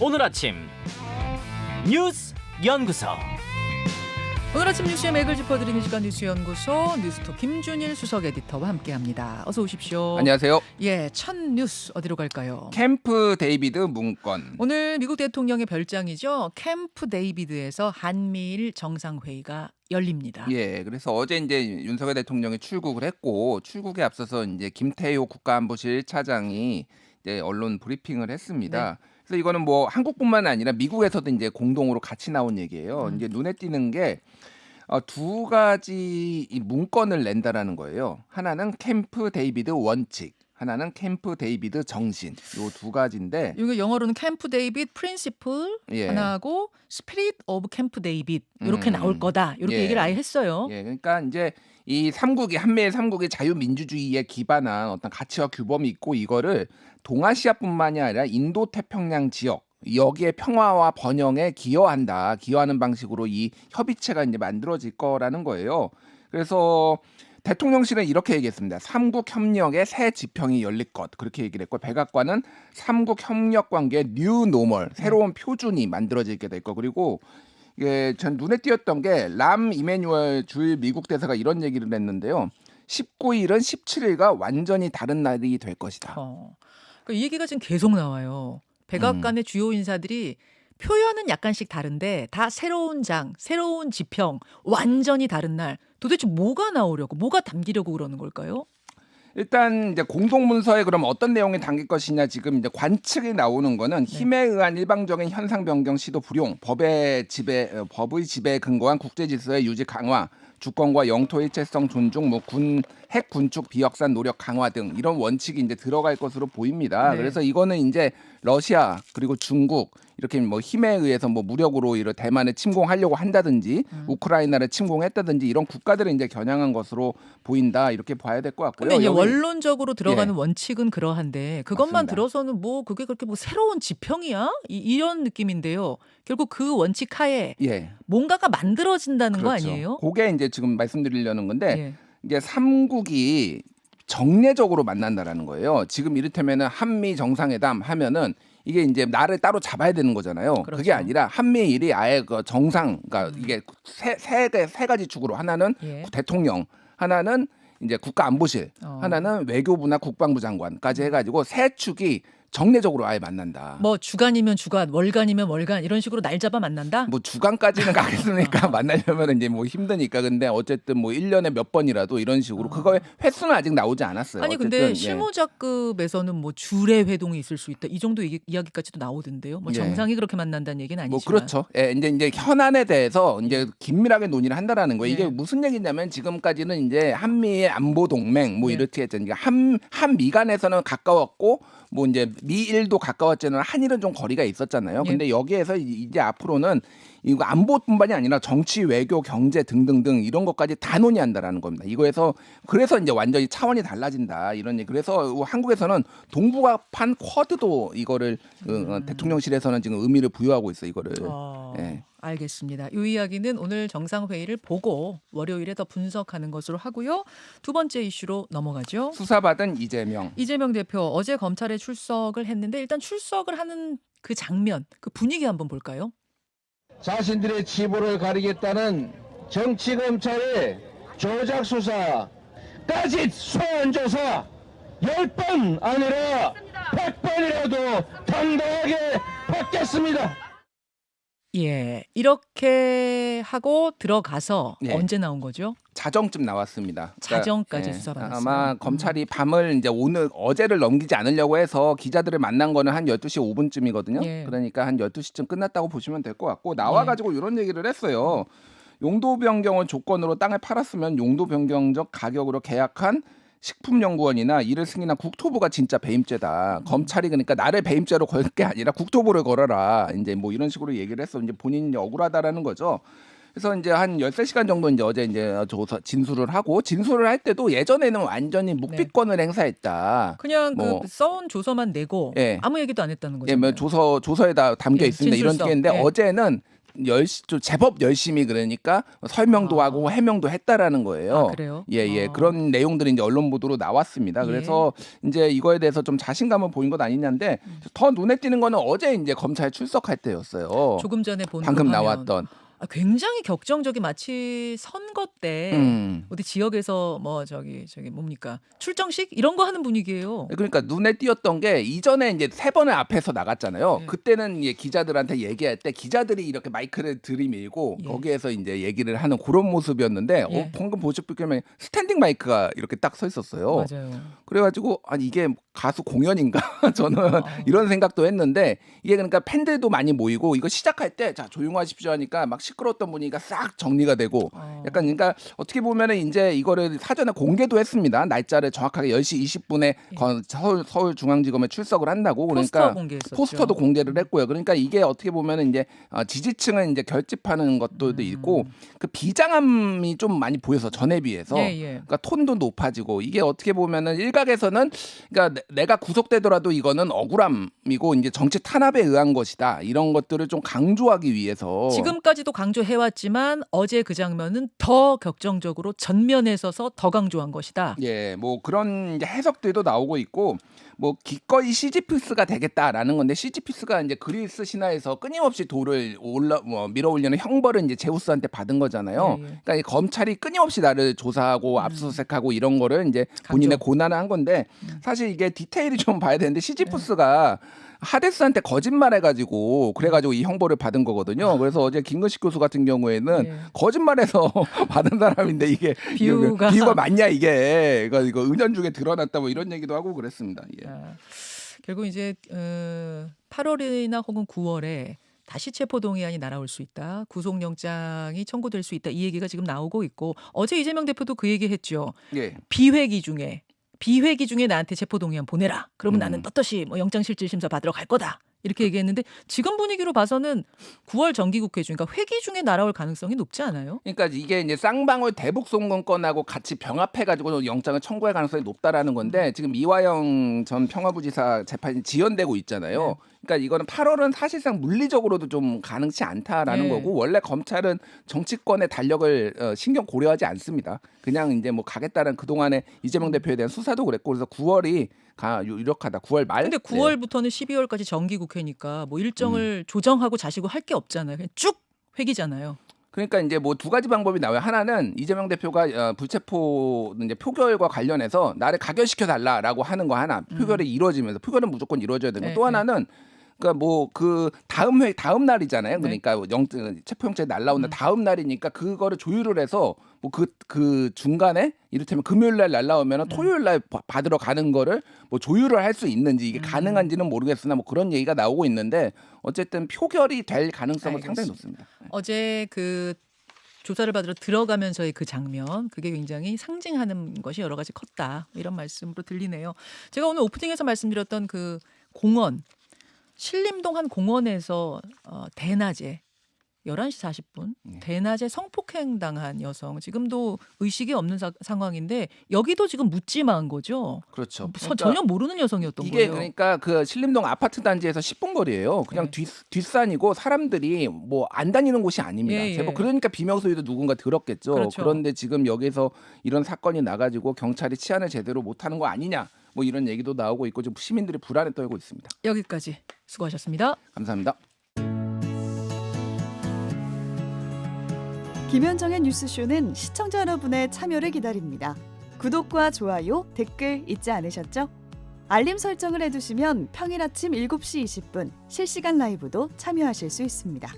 오늘 아침 뉴스 연구소. 오늘 아침 뉴스의 맥을 짚어드리는 시간 뉴스연구소 뉴스톱 김준일 수석 에디터와 함께합니다. 어서 오십시오. 안녕하세요. 예, 첫 뉴스 어디로 갈까요? 캠프 데이비드 문건. 오늘 미국 대통령의 별장이죠. 캠프 데이비드에서 한미일 정상회의가 열립니다. 예, 그래서 어제 이제 윤석열 대통령이 출국을 했고 출국에 앞서서 이제 김태효 국가안보실 차장이 이제 언론 브리핑을 했습니다. 네. 그래서 이거는 뭐 한국뿐만 아니라 미국에서도 이제 공동으로 같이 나온 얘기예요. 이제 눈에 띄는 게 두 가지 이 문건을 낸다라는 거예요. 하나는 캠프 데이비드 원칙, 하나는 캠프 데이비드 정신. 요 두 가지인데 이거 영어로는 캠프 데이비드 프린시플 예. 하나하고 스피릿 오브 캠프 데이비드 이렇게 나올 거다. 이렇게 예. 얘기를 아예 했어요. 예, 그러니까 이제 이 삼국이 한미일 삼국이 자유민주주의에 기반한 어떤 가치와 규범이 있고 이거를 동아시아뿐만이 아니라 인도 태평양 지역 여기에 평화와 번영에 기여하는 방식으로 이 협의체가 이제 만들어질 거라는 거예요. 그래서 대통령실은 이렇게 얘기했습니다. 삼국 협력의 새 지평이 열릴 것 그렇게 얘기를 했고 백악관은 삼국 협력 관계의 뉴 노멀 새로운 표준이 만들어지게 될 거. 그리고 이게 전 눈에 띄었던 게 람 이메뉴얼 주일 미국 대사가 이런 얘기를 했는데요. 19일은 17일과 완전히 다른 날이 될 것이다. 그러니까 이 얘기가 지금 계속 나와요. 백악관의 주요 인사들이 표현은 약간씩 다른데 다 새로운 장, 새로운 지평, 완전히 다른 날. 도대체 뭐가 나오려고, 뭐가 담기려고 그러는 걸까요? 일단 이제 공동문서에 그럼 어떤 내용이 담길 것이냐 지금 이제 관측이 나오는 거는 힘에 의한 일방적인 현상 변경 시도 불용, 법의 지배에 근거한 국제 질서의 유지 강화, 주권과 영토 일체성 존중, 핵 군축 비확산 노력 강화 등 이런 원칙이 이제 들어갈 것으로 보입니다. 네. 그래서 이거는 이제 러시아 그리고 중국 이렇게 뭐 힘에 의해서 뭐 무력으로 이런 대만을 침공하려고 한다든지 우크라이나를 침공했다든지 이런 국가들을 이제 겨냥한 것으로 보인다 이렇게 봐야 될 것 같고요. 근데 이제 여기- 원론적으로 들어가는 예. 원칙은 그러한데 그것만 맞습니다. 들어서는 뭐 그게 그렇게 뭐 새로운 지평이야? 이런 느낌인데요. 결국 그 원칙 하에 예. 뭔가가 만들어진다는 거 그렇죠. 아니에요? 그게 이제 지금 말씀드리려는 건데 예. 이게 삼국이 정례적으로 만난다라는 거예요. 지금 이를테면은 한미 정상회담 하면은 이게 이제 나를 따로 잡아야 되는 거잖아요. 그렇죠. 그게 아니라 한미일이 아예 그 정상, 그러니까 이게 세 가지 축으로 하나는 예. 대통령, 하나는 이제 국가안보실, 하나는 외교부나 국방부 장관까지 해가지고 세 축이 정례적으로 아예 만난다. 뭐 주간이면 주간, 월간이면 월간 이런 식으로 날 잡아 만난다? 뭐 주간까지는 가겠으니까 만나려면 이제 뭐 힘드니까 근데 어쨌든 뭐 1년에 몇 번이라도 이런 식으로 그거의 횟수는 아직 나오지 않았어요. 아니 근데 어쨌든, 예. 실무자급에서는 뭐 주례 회동이 있을 수 있다. 이 정도 이야기까지도 나오던데요. 뭐 예. 정상이 그렇게 만난다는 얘기는 아니지만. 뭐 그렇죠. 예, 이제 현안에 대해서 이제 긴밀하게 논의를 한다라는 거예요. 이게 예. 무슨 얘기냐면 지금까지는 이제 한미의 안보 동맹 뭐 예. 이렇게 했잖아요. 그러니까 한미 간에서는 가까웠고 뭐 이제 미일도 가까웠지만 한일은 좀 거리가 있었잖아요. 예. 근데 여기에서 이제 앞으로는 이거 안보뿐만이 아니라 정치, 외교, 경제 등등등 이런 것까지 다 논의한다라는 겁니다. 이거에서 그래서 이제 완전히 차원이 달라진다 이런 얘기. 그래서 한국에서는 동북아판 쿼드도 이거를 대통령실에서는 지금 의미를 부여하고 있어 이거를. 예. 알겠습니다. 이 이야기는 오늘 정상회의를 보고 월요일에 더 분석하는 것으로 하고요. 두 번째 이슈로 넘어가죠. 수사받은 이재명. 이재명 대표 어제 검찰에 출석을 했는데 일단 출석을 하는 그 장면, 그 분위기 한번 볼까요? 자신들의 치부를 가리겠다는 정치검찰의 조작 수사까지 소환조사 10번 아니라 100번이라도 당당하게 받겠습니다. 예, 이렇게 하고 들어가서 예. 언제 나온 거죠? 자정쯤 나왔습니다. 자정까지 수사받았어요. 아마 검찰이 밤을 이제 어제를 넘기지 않으려고 해서 기자들을 만난 거는 한 12시 5분쯤이거든요. 예. 그러니까 한 12시쯤 끝났다고 보시면 될 것 같고 나와가지고 이런 얘기를 했어요. 용도 변경을 조건으로 땅을 팔았으면 용도 변경적 가격으로 계약한 식품연구원이나 이를 승인한 국토부가 진짜 배임죄다. 검찰이 그러니까 나를 배임죄로 걸 게 아니라 국토부를 걸어라. 이제 뭐 이런 식으로 얘기를 했어. 이제 본인이 억울하다라는 거죠. 그래서 이제 한 13시간 정도 이제 어제 이제 진술을 할 때도 예전에는 완전히 묵비권을 행사했다. 그냥 뭐, 그 써온 조서만 내고 예. 아무 얘기도 안 했다는 거죠. 예, 뭐 조서에다 담겨 예, 있습니다. 이런 진술서. 게 있는데 예. 어제는 좀 제법 열심히 그러니까 설명도 하고 해명도 했다라는 거예요. 그래요? 예. 그런 내용들이 이제 언론 보도로 나왔습니다. 예. 그래서 이제 이거에 대해서 좀 자신감을 보인 것 아니냐인데 더 눈에 띄는 거는 어제 이제 검찰 출석할 때였어요. 조금 전에 본 방금 그 화면. 나왔던. 굉장히 격정적인 마치 선거 때 어디 지역에서 뭐 저기 뭡니까 출정식 이런 거 하는 분위기예요. 그러니까 눈에 띄었던 게 이전에 이제 3번을 앞에서 나갔잖아요. 예. 그때는 이제 기자들한테 얘기할 때 기자들이 이렇게 마이크를 들이밀고 예. 거기에서 이제 얘기를 하는 그런 모습이었는데 예. 방금 보시면 스탠딩 마이크가 이렇게 딱 서 있었어요. 맞아요. 그래가지고 아니 이게 가수 공연인가 저는 이런 생각도 했는데 이게 그러니까 팬들도 많이 모이고 이거 시작할 때 자 조용하십시오 하니까 막 시끄러웠던 분위기가 싹 정리가 되고 약간 그러니까 어떻게 보면은 이제 이거를 사전에 공개도 했습니다. 날짜를 정확하게 10시 20분에 서울중앙지검에 출석을 한다고 그러니까 포스터 공개했었죠. 포스터도 공개를 했고요. 그러니까 이게 어떻게 보면은 이제 지지층을 이제 결집하는 것도 있고 그 비장함이 좀 많이 보여서 전에 비해서 예. 그러니까 톤도 높아지고 이게 어떻게 보면은 일각에서는 그러니까 내가 구속되더라도 이거는 억울함이고 이제 정치 탄압에 의한 것이다 이런 것들을 좀 강조하기 위해서 지금까지도 강조해왔지만 어제 그 장면은 더 격정적으로 전면에 서서 더 강조한 것이다. 예, 뭐 그런 이제 해석들도 나오고 있고 뭐 기꺼이 시지피스가 되겠다라는 건데 시지피스가 이제 그리스 신화에서 끊임없이 돌을 밀어올리는 형벌을 이제 제우스한테 받은 거잖아요. 예. 그러니까 이 검찰이 끊임없이 나를 조사하고 압수수색하고 이런 거를 이제 본인의 고난을 한 건데 사실 이게 디테일이 좀 봐야 되는데 시지피스가 하데스한테 거짓말해가지고 그래가지고 이 형벌을 받은 거거든요. 그래서 어제 김근식 교수 같은 경우에는 거짓말해서 받은 사람인데 이게 비유가 맞냐 이게 이거 은연중에 드러났다 뭐 이런 얘기도 하고 그랬습니다. 예. 결국 이제 8월이나 혹은 9월에 다시 체포동의안이 날아올 수 있다. 구속영장이 청구될 수 있다. 이 얘기가 지금 나오고 있고 어제 이재명 대표도 그 얘기했죠. 예. 비회기 중에 나한테 체포동의안 보내라. 그러면 나는 떳떳이 뭐 영장실질심사 받으러 갈 거다. 이렇게 얘기했는데 지금 분위기로 봐서는 9월 정기국회 중 그러니까 회기 중에 날아올 가능성이 높지 않아요? 그러니까 이게 이제 쌍방울 대북 송금건하고 같이 병합해가지고 영장을 청구할 가능성이 높다라는 건데 지금 이화영 전 평화부지사 재판이 지연되고 있잖아요. 그러니까 이거는 8월은 사실상 물리적으로도 좀 가능치 않다라는 거고 원래 검찰은 정치권의 달력을 신경 고려하지 않습니다. 그냥 이제 뭐 가겠다는 그동안의 이재명 대표에 대한 수사도 그랬고 그래서 9월이 유력하다. 9월 말. 근데 9월부터는 12월까지 정기국회니까 뭐 일정을 조정하고 자시고 할 게 없잖아요. 그냥 쭉 회기잖아요. 그러니까 이제 뭐 두 가지 방법이 나와요. 하나는 이재명 대표가 불체포 이제 표결과 관련해서 나를 가결시켜 달라라고 하는 거 하나. 표결이 이루어지면서 표결은 무조건 이루어져야 되고 또 하나는 그러니까 뭐 그 다음 날이잖아요. 그러니까 체포영장이 날라온다 다음 날이니까 그거를 조율을 해서 뭐 그 중간에 이를테면 금요일 날 날라오면 토요일 날 받으러 가는 거를 뭐 조율을 할 수 있는지 이게 가능한지는 모르겠으나 뭐 그런 얘기가 나오고 있는데 어쨌든 표결이 될 가능성은 상당히 높습니다. 어제 그 조사를 받으러 들어가면서의 그 장면 그게 굉장히 상징하는 것이 여러 가지 컸다 이런 말씀으로 들리네요. 제가 오늘 오프닝에서 말씀드렸던 그 공원 신림동 한 공원에서 대낮에 11시 40분 대낮에 성폭행 당한 여성 지금도 의식이 없는 상황인데 여기도 지금 묻지마한 거죠. 그렇죠. 전혀 모르는 여성이었던 이게 거예요. 그러니까 그 신림동 아파트 단지에서 10분 거리예요. 그냥 뒷산이고 사람들이 뭐 안 다니는 곳이 아닙니다. 뭐 그러니까 비명소리도 누군가 들었겠죠. 그렇죠. 그런데 지금 여기서 이런 사건이 나가지고 경찰이 치안을 제대로 못하는 거 아니냐 뭐 이런 얘기도 나오고 있고 좀 시민들이 불안에 떨고 있습니다. 여기까지 수고하셨습니다. 감사합니다. 김현정의 뉴스쇼는 시청자 여러분의 참여를 기다립니다. 구독과 좋아요, 댓글 잊지 않으셨죠? 알림 설정을 해두시면 평일 아침 7시 20분 실시간 라이브도 참여하실 수 있습니다.